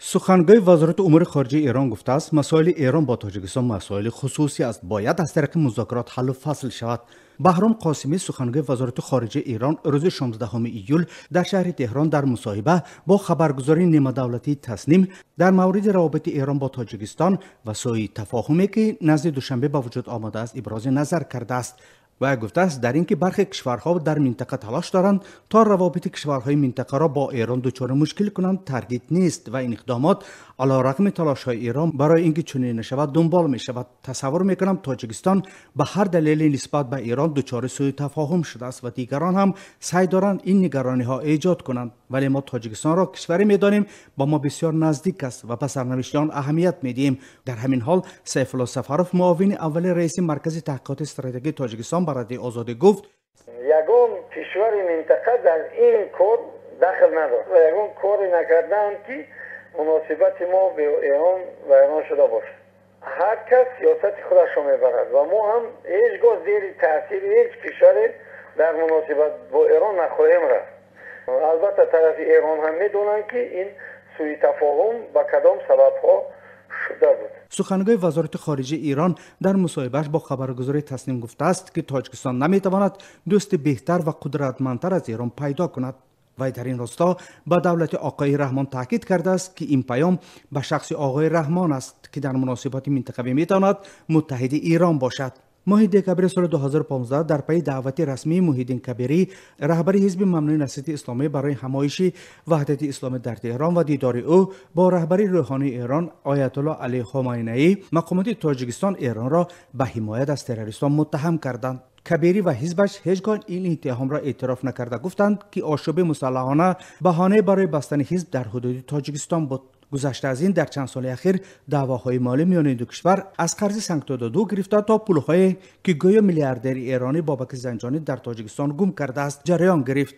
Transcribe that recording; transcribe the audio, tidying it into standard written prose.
سخنگوی وزارت امور خارجه ایران گفته است مسائل ایران با تاجیکستان مسائل خصوصی است، باید از طریق مذاکرات حل و فصل شود. بهرام قاسمی سخنگوی وزارت خارجه ایران روز 16 ایول در شهر تهران در مصاحبه با خبرگزاری نیمه دولتی تصنیم در مورد روابط ایران با تاجیکستان و سوء تفاهمی که نزد دوشنبه به وجود آمده است ابراز نظر کرده است. و گفته است در اینکه برخی کشورها در منطقه تلاش دارند تا روابط کشورهای منطقه را با ایران دچار مشکل کنند تردید نیست و این اقدامات علیرغم تلاش‌های ایران برای اینکه چنین نشود دنبال می شود. تصور می کنم تاجیکستان به هر دلیلی نسبت به ایران دچار سوء تفاهم شده است و دیگران هم سعی دارند این نگرانی ها ایجاد کنند، ولی ما تاجیکستان را کشوری می دانیم با ما بسیار نزدیک است و به سرنوشت آن اهمیت می دهیم. در همین حال سیف الله سفروف معاون اول رئیس مرکز تحقیقات استراتژی تاجیکستان برای آزادی گفت یگان کشور منطقه در این کار دخل ندارد و یگان کاری نکردند که مناسبت ما به ایران و ایران شده باشد. هر کس سیاست خودش را میبرد و ما هم هیچگاه زیر تاثیر هیچ کشوری در مناسبت با ایران نخواهیم رفت. البته طرف ایران هم میدونند که این سوء تفاهم با کدام سببها شده بود. سخنگوی وزارت خارجه ایران در مصاحبهش با خبرگزاری تصنیم گفته است که تاجیکستان نمیتواند دوست بهتر و قدرتمندتر از ایران پیدا کند. و در این راستا به دولت آقای رحمان تاکید کرده است که این پیام به شخص آقای رحمان است که در مناسبات منطقوی میتواند متحد ایران باشد. ماه دکبر سال 2015 در پی دعوت رسمی محیدین کبیری رهبر حزب ممنوع نهضت اسلامی برای همایش وحدت اسلامی در تهران و دیدار او با رهبر روحانی ایران آیت الله علی خامنه‌ای، مقامات تاجیکستان ایران را به حمایت از تروریستان متهم کردند. کبیری و حزبش هیچگاه این اتهام را اعتراف نکرده، گفتند که آشوب مسلحانه بهانه برای بستن حزب در حدود تاجیکستان بود. گذشته از این در چند سال اخیر دعواهای مالی میان دو کشور از قرض سنگ‌دو گرفته تا پول‌هایی که گویا میلیاردر ایرانی بابک زنجانی در تاجیکستان گم کرده است جریان گرفت.